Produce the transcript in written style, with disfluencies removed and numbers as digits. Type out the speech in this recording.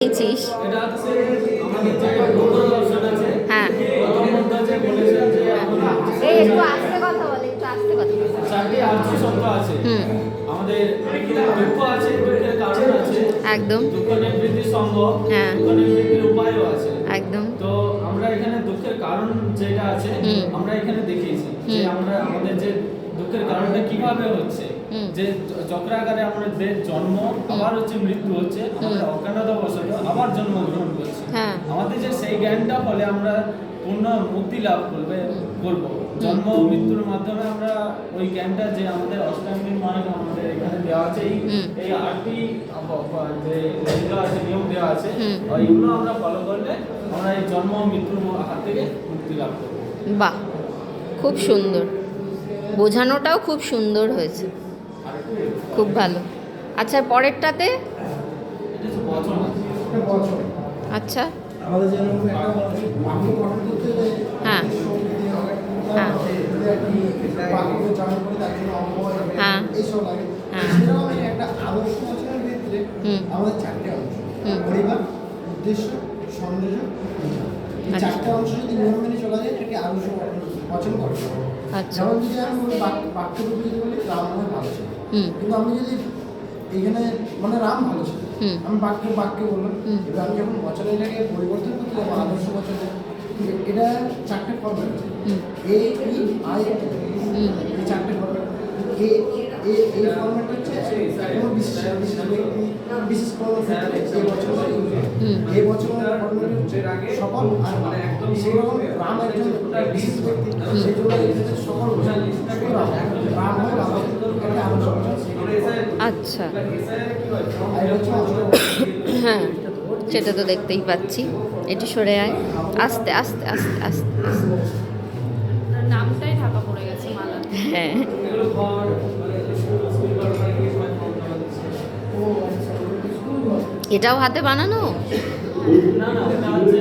পেয়েছিস? হ্যাঁ, এই একটু আস্তে কথা বলে, একটু আস্তে কথা বলে। চারটি আর্য শব্দ আছে। আমাদের দুঃখ আছে, দুঃখের কারণ আছে, একদম। দুঃখ নিবৃত্তির সঙ্গ, হ্যাঁ, দুঃখ নিবৃত্তির উপায়ও আছে। একদম। তো আমরা এখানে দুঃখের কারণ যেটা আছে আমরা এখানে দেখিয়েছি যে আমরা আমাদের যে দুঃখের কারণটা কিভাবে হচ্ছে, যে চক্রাকারে আমাদের জন্ম, আবার হচ্ছে মৃত্যু হচ্ছে, আমাদের অজ্ঞানতাবশত আবার জন্মগ্রহণ করছে। হ্যাঁ, আমাদের যে সেই জ্ঞানটা ফলে আমরা পূর্ণ মুক্তি লাভ করব। জন্ম ও মৃত্যুর মাধ্যমে আমরা ওই জ্ঞানটা যে আমাদের অষ্টাঙ্গিক মানে আমাদের এখানে দেওয়া আছে, এই আটটি যে যেগুলো আছে নিয়ম দেওয়া আছে, ওইগুলো আমরা ফলো করলে আমরা এই জন্ম ও মৃত্যুর হাত থেকে মুক্তি লাভ করব। বাহ, খুব সুন্দর, বোঝানোটাও খুব সুন্দর হয়েছে, খুব ভালো। আচ্ছা, পরেরটাতে? আচ্ছা, আমাদের যেরকম একটা বাক্য গঠন করতে হলে হ্যাঁ, হ্যাঁ, বাক্য চালু করে তার জন্য অঙ্গ হ্যাঁ, এইসব লাগে। হ্যাঁ। সেরকম একটা আদর্শ আচরণের ক্ষেত্রে আমাদের চারটে অংশ: পরিবার, উদ্দেশ্য, সৌন্দর্য, এই আচ্ছা। চারটে অংশ যদি নিয়ম মেনে চলা যায় এটাকে আদর্শ বচন করা যায়। আচ্ছা। যেমন যদি আমি বলি বাক্যরূপ যদি বলি রাম হয় ভালো ছিল, কিন্তু আমি যদি এখানে মানে রাম ভালো ছিল, আমি বাক্যে বললাম, এবার আমি যখন বচনটাকে পরিবর্তন করতে যাবো আদর্শ বচনে, এটা চারটে ফর্মেট আছে: এ ই আই এই চারটে ফর্মেট। এই ফর্মেট হচ্ছে কোনো বিশেষ ব্যক্তি, বিশেষ কোনো ক্ষেত্রে এই বচন এই বচনের ফর্মেট হচ্ছে সকল। আর সেরকম রাম একজন বিশেষ ব্যক্তি, সেই জন্য এক্ষেত্রে সকল বোঝায় রাম হয় রাম একটা আদর্শ বচন। আচ্ছা, আর হচ্ছে হ্যাঁ, সেটা তো দেখতেই পাচ্ছি। একটু সরে আয়, আস্তে আস্তে আস্তে আস্তে আস্তে। নামটাই ঢাকা পড়ে গেছে মালা। হ্যাঁ, এগুলো ঘর স্কুল করার গিয়ে সময় এটাও হাতে বানানো? না না ওটা হচ্ছে